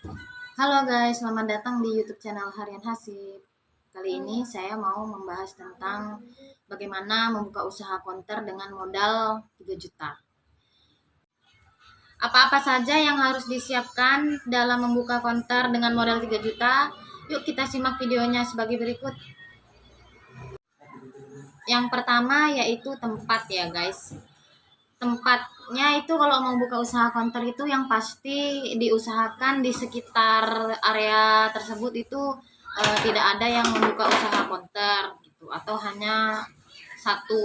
Halo guys, selamat datang di YouTube channel Harian Hasib. Kali ini saya mau membahas tentang bagaimana membuka usaha konter dengan modal 3 juta. Apa-apa saja yang harus disiapkan dalam membuka konter dengan modal 3 juta? Yuk kita simak videonya sebagai berikut. Yang pertama yaitu tempat ya guys. Tempatnya itu kalau mau buka usaha konter itu yang pasti diusahakan di sekitar area tersebut itu tidak ada yang membuka usaha konter gitu, atau hanya satu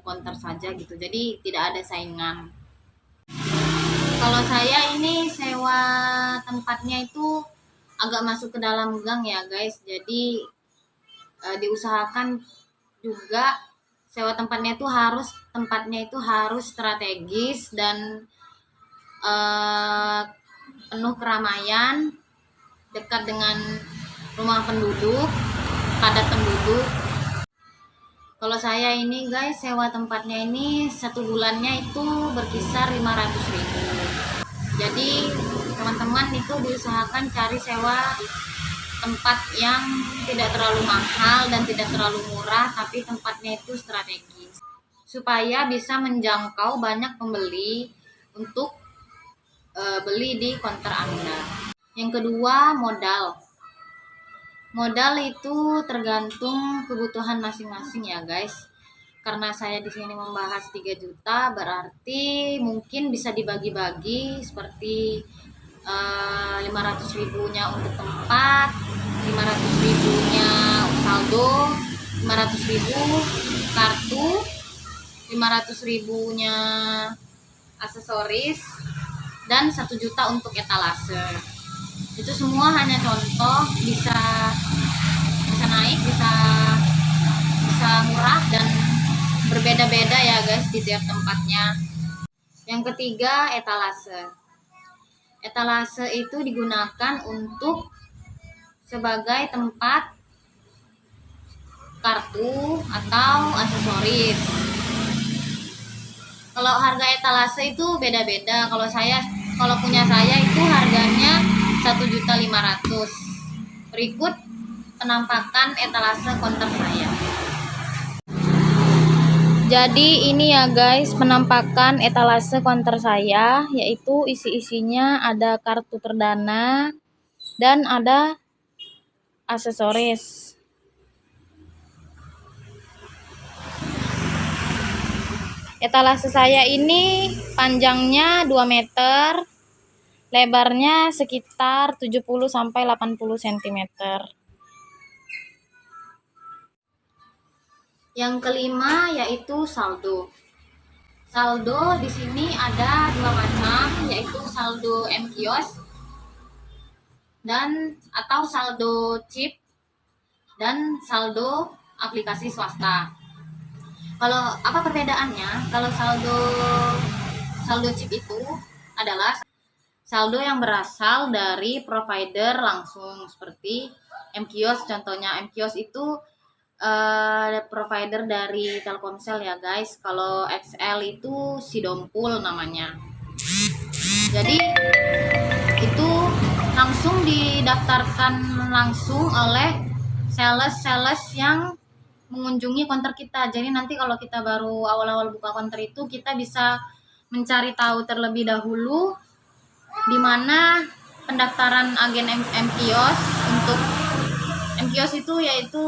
konter saja gitu, jadi tidak ada saingan. Kalau saya ini sewa tempatnya itu agak masuk ke dalam gang ya guys, jadi diusahakan juga sewa tempatnya itu harus strategis dan penuh keramaian, dekat dengan rumah penduduk, padat penduduk. Kalau saya ini guys sewa tempatnya ini satu bulannya itu berkisar 500.000. Jadi teman-teman itu diusahakan cari sewa tempat yang tidak terlalu mahal dan tidak terlalu murah, tapi tempatnya itu strategis supaya bisa menjangkau banyak pembeli untuk beli di konter Anda. Yang kedua, modal. Modal itu tergantung kebutuhan masing-masing ya guys. Karena saya di sini membahas 3 juta, berarti mungkin bisa dibagi-bagi seperti 500 ribunya untuk tempat, 500 ribunya saldo, 500 ribu kartu, 500 ribunya aksesoris, dan 1 juta untuk etalase. Itu semua hanya contoh, bisa bisa naik, bisa murah dan berbeda-beda ya guys di tiap tempatnya. Yang ketiga, etalase. Etalase itu digunakan untuk sebagai tempat kartu atau aksesoris. Kalau harga etalase itu beda-beda. Kalau punya saya itu harganya 1.500.000. Berikut penampakan etalase konter saya. Jadi ini ya guys penampakan etalase konter saya, yaitu isi-isinya ada kartu perdana dan ada aksesoris. Etalase saya ini panjangnya 2 meter, lebarnya sekitar 70-80 cm. Yang kelima yaitu saldo. Saldo di sini ada 2 macam, yaitu saldo mkios dan atau saldo chip dan saldo aplikasi swasta. Kalau apa perbedaannya? Kalau saldo chip itu adalah saldo yang berasal dari provider langsung seperti mkios. Contohnya mkios itu provider dari Telkomsel ya guys. Kalau XL itu Sidompul namanya. Jadi itu langsung didaftarkan langsung oleh sales yang mengunjungi konter kita. Jadi nanti kalau kita baru awal-awal buka konter itu kita bisa mencari tahu terlebih dahulu di mana pendaftaran agen mkios. Untuk mkios itu yaitu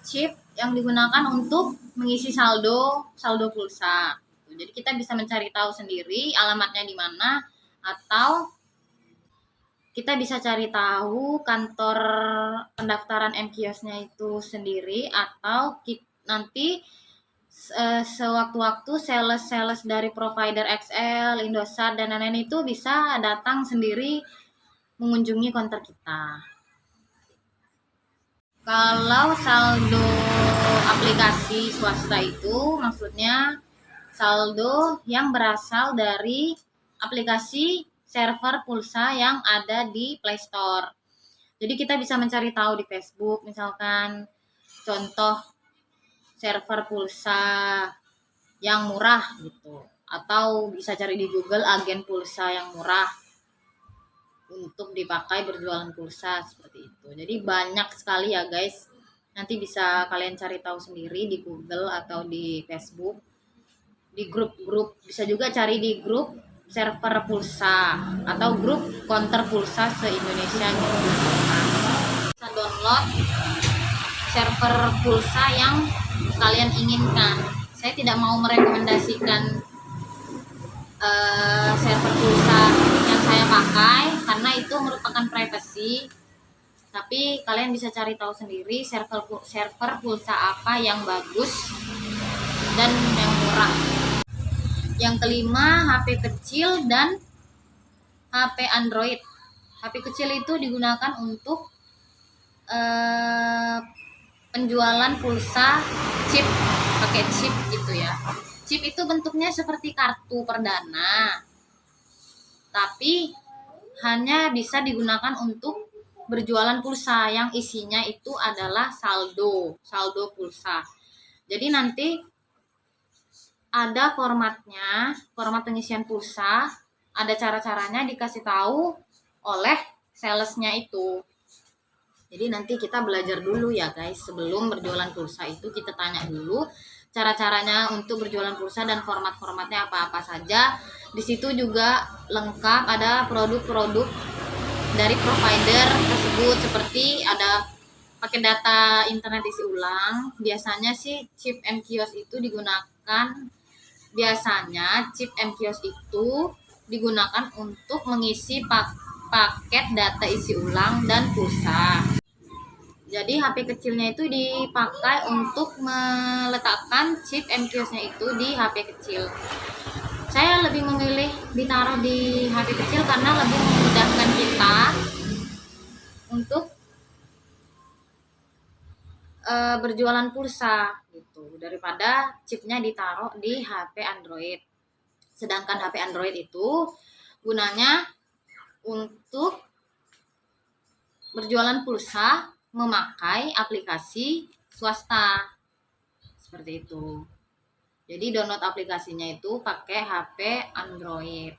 chip yang digunakan untuk mengisi saldo pulsa. Jadi kita bisa mencari tahu sendiri alamatnya di mana, atau kita bisa cari tahu kantor pendaftaran mkiosnya itu sendiri, atau nanti sewaktu-waktu sales dari provider XL, Indosat dan lain-lain itu bisa datang sendiri mengunjungi konter kita. Kalau saldo aplikasi swasta itu maksudnya saldo yang berasal dari aplikasi server pulsa yang ada di Play Store. Jadi kita bisa mencari tahu di Facebook misalkan contoh server pulsa yang murah gitu, atau bisa cari di Google agen pulsa yang murah. untuk dipakai berjualan pulsa seperti itu. Jadi banyak sekali ya guys. Nanti bisa kalian cari tahu sendiri di Google atau di Facebook, di grup-grup, bisa juga cari di grup server pulsa atau grup counter pulsa se-Indonesia gitu. Nah, bisa download server pulsa yang kalian inginkan. Saya tidak mau merekomendasikan server pulsa yang saya pakai karena itu merupakan privacy, tapi kalian bisa cari tahu sendiri server pulsa apa yang bagus dan yang murah. Yang kelima, HP kecil dan HP Android. HP kecil itu digunakan untuk penjualan pulsa chip, pakai chip gitu ya. Chip itu bentuknya seperti kartu perdana, tapi hanya bisa digunakan untuk berjualan pulsa yang isinya itu adalah saldo pulsa. Jadi nanti ada formatnya, format pengisian pulsa, ada cara-caranya dikasih tahu oleh salesnya itu. Jadi nanti kita belajar dulu ya guys, sebelum berjualan pulsa itu kita tanya dulu cara-caranya untuk berjualan pulsa dan format-formatnya apa-apa saja. Di situ juga lengkap ada produk-produk dari provider tersebut, seperti ada pakai data internet isi ulang. Biasanya sih chip mKios itu digunakan, biasanya chip mKios itu digunakan untuk mengisi paket data isi ulang dan pulsa. Jadi HP kecilnya itu dipakai untuk meletakkan chip mKiosnya itu di HP kecil. Saya lebih memilih ditaruh di HP kecil karena lebih memudahkan kita untuk berjualan pulsa gitu, daripada chipnya ditaruh di HP Android. Sedangkan HP Android itu gunanya untuk berjualan pulsa memakai aplikasi swasta seperti itu. Jadi download aplikasinya itu pakai HP Android.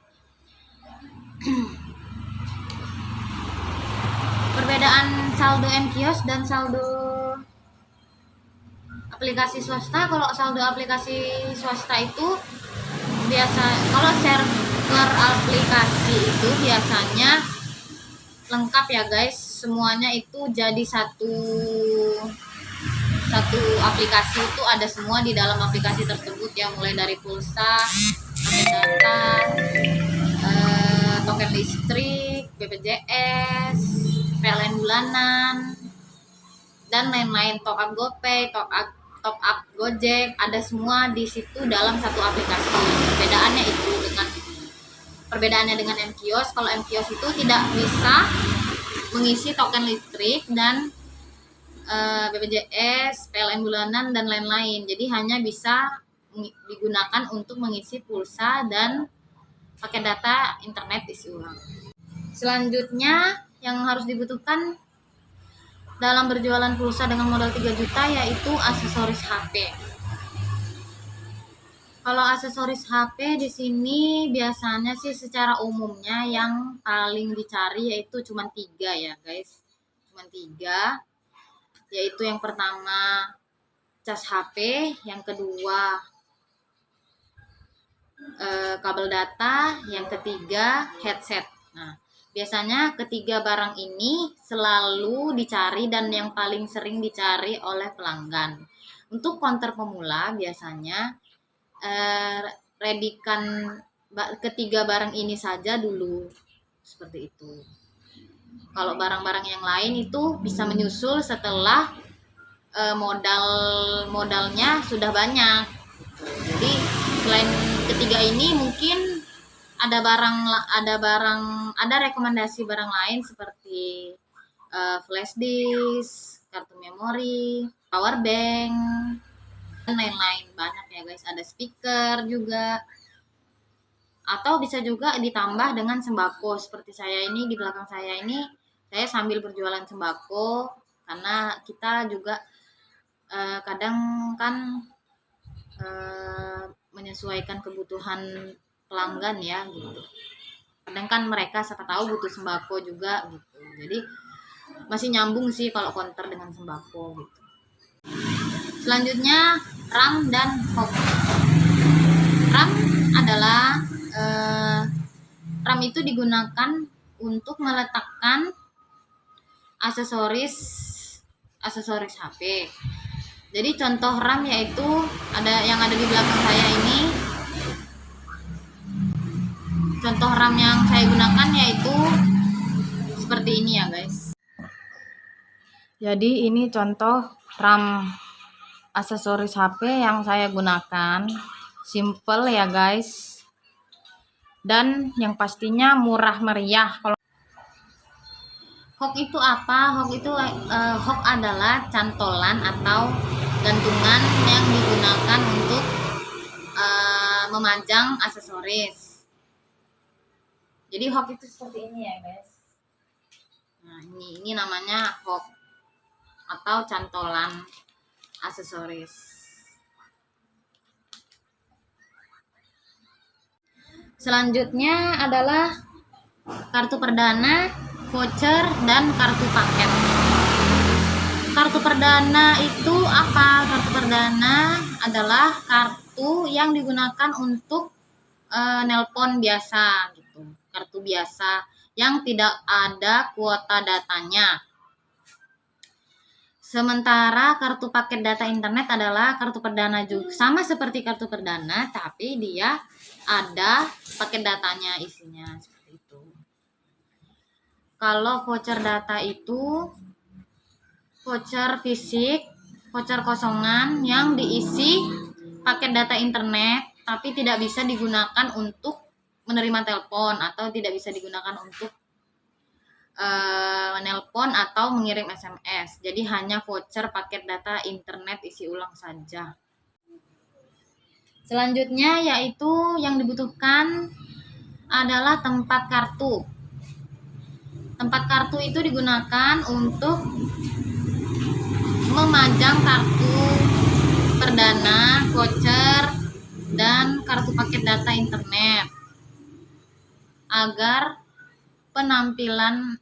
Perbedaan saldo mKios dan saldo aplikasi swasta. Kalau saldo aplikasi swasta itu biasa, kalau server aplikasi itu biasanya lengkap ya guys, semuanya itu jadi satu aplikasi, itu ada semua di dalam aplikasi tersebut ya, mulai dari pulsa, paket data, token listrik, BPJS, PLN bulanan, dan lain-lain, top up GoPay, top up Gojek, ada semua di situ dalam satu aplikasi. Perbedaannya dengan mKios, kalau mKios itu tidak bisa mengisi token listrik dan BPJS, PLN bulanan dan lain-lain. Jadi hanya bisa digunakan untuk mengisi pulsa dan pakai data internet isi ulang. Selanjutnya yang harus dibutuhkan dalam berjualan pulsa dengan modal 3 juta yaitu aksesoris HP. Kalau aksesoris HP di sini biasanya sih secara umumnya yang paling dicari yaitu cuma 3 ya guys. Cuma 3, yaitu yang pertama cas HP, yang kedua kabel data, yang ketiga headset. Nah, biasanya ketiga barang ini selalu dicari dan yang paling sering dicari oleh pelanggan. Untuk counter pemula biasanya redikan ketiga barang ini saja dulu, seperti itu. Kalau barang-barang yang lain itu bisa menyusul setelah modalnya sudah banyak. Jadi selain ketiga ini mungkin ada rekomendasi barang lain seperti flash disk, kartu memori, power bank, dan lain-lain. Banyak ya guys, ada speaker juga, atau bisa juga ditambah dengan sembako. Seperti saya ini, di belakang saya ini saya sambil berjualan sembako karena kita juga kadang kan menyesuaikan kebutuhan pelanggan ya gitu. sedangkan mereka siapa tahu butuh sembako juga gitu. Jadi masih nyambung sih kalau counter dengan sembako gitu. Selanjutnya RAM dan hook. RAM adalah RAM itu digunakan untuk meletakkan aksesoris HP. Jadi contoh RAM yaitu yang ada di belakang saya ini. Contoh RAM yang saya gunakan yaitu seperti ini ya guys. Jadi ini contoh RAM aksesoris HP yang saya gunakan. Simple ya guys. Dan yang pastinya murah meriah. Kalau hook itu apa? Hook adalah cantolan atau gantungan yang digunakan untuk memajang aksesoris. Jadi hook itu seperti ini ya guys. Nah ini namanya hook atau cantolan aksesoris. Selanjutnya adalah kartu perdana, voucher, dan kartu paket. Kartu perdana itu apa? Kartu perdana adalah kartu yang digunakan untuk nelpon biasa gitu. Kartu biasa yang tidak ada kuota datanya. Sementara kartu paket data internet adalah kartu perdana juga, sama seperti kartu perdana, tapi dia ada paket datanya isinya seperti itu. Kalau voucher data itu voucher fisik, voucher kosongan yang diisi paket data internet, tapi tidak bisa digunakan untuk menerima telepon atau tidak bisa digunakan untuk menelpon atau mengirim SMS. Jadi hanya voucher paket data internet isi ulang saja. Selanjutnya yaitu yang dibutuhkan adalah tempat kartu. Tempat kartu itu digunakan untuk memajang kartu perdana, voucher, dan kartu paket data internet agar penampilan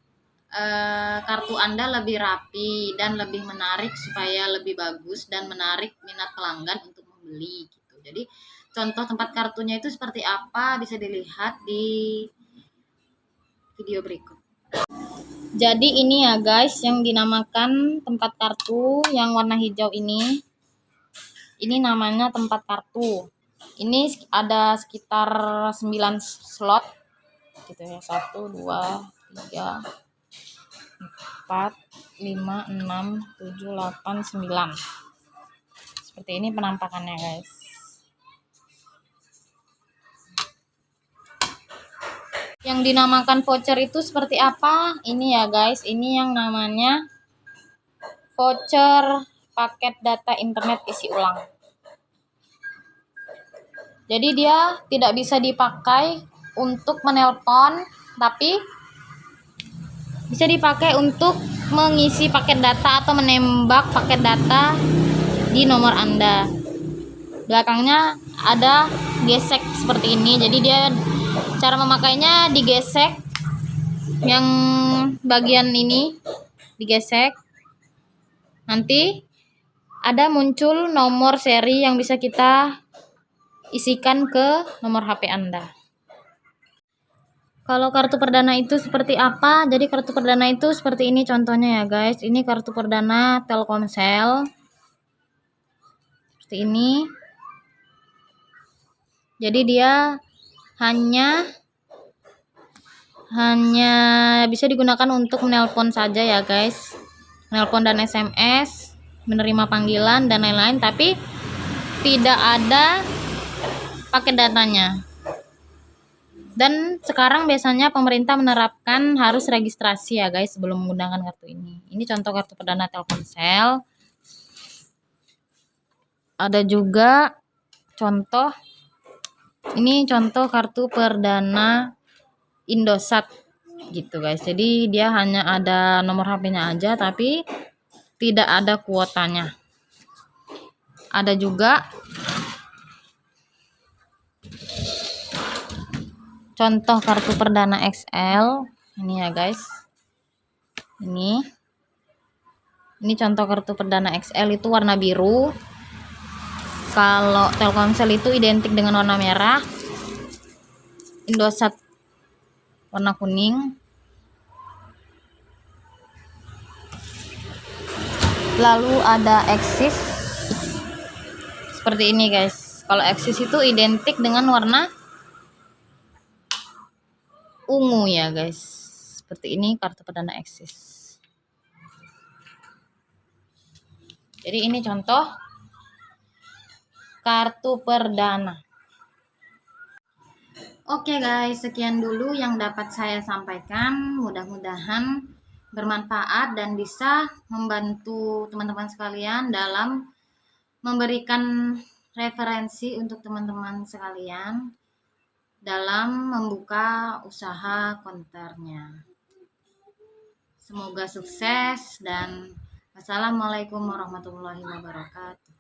kartu Anda lebih rapi dan lebih menarik, supaya lebih bagus dan menarik minat pelanggan untuk membeli gitu. Jadi contoh tempat kartunya itu seperti apa bisa dilihat di video berikut. Jadi ini ya guys yang dinamakan tempat kartu yang warna hijau ini. Ini namanya tempat kartu. Ini ada sekitar 9 slot gitu ya. 1 2 3 4 5 6 7 8 9. Seperti ini penampakannya guys. Yang dinamakan voucher itu seperti apa? Ini ya guys, ini yang namanya voucher paket data internet isi ulang. Jadi dia tidak bisa dipakai untuk menelpon, tapi bisa dipakai untuk mengisi paket data atau menembak paket data di nomor Anda. Belakangnya ada gesek seperti ini. Jadi dia cara memakainya digesek, yang bagian ini digesek. Nanti ada muncul nomor seri yang bisa kita isikan ke nomor HP Anda. Kalau kartu perdana itu seperti apa? Jadi kartu perdana itu seperti ini contohnya ya guys. Ini kartu perdana Telkomsel. Seperti ini. Jadi dia hanya bisa digunakan untuk menelpon saja ya guys. Menelpon dan SMS, menerima panggilan dan lain-lain, tapi tidak ada paket datanya. Dan sekarang biasanya pemerintah menerapkan harus registrasi ya guys sebelum menggunakan kartu ini. Ini contoh kartu perdana Telkomsel. Ada juga contoh, ini contoh kartu perdana Indosat gitu guys. Jadi dia hanya ada nomor HP-nya aja tapi tidak ada kuotanya. Ada juga contoh kartu perdana XL. Ini ya guys. Ini contoh kartu perdana XL itu warna biru. Kalau Telkomsel itu identik dengan warna merah. Indosat warna kuning. Lalu ada Axis seperti ini guys. Kalau Axis itu identik dengan warna ungu ya guys. Seperti ini kartu perdana Axis. Jadi ini contoh kartu perdana. Oke guys, sekian dulu yang dapat saya sampaikan. Mudah-mudahan bermanfaat dan bisa membantu teman-teman sekalian dalam memberikan referensi untuk teman-teman sekalian dalam membuka usaha konternya. Semoga sukses dan wassalamualaikum warahmatullahi wabarakatuh.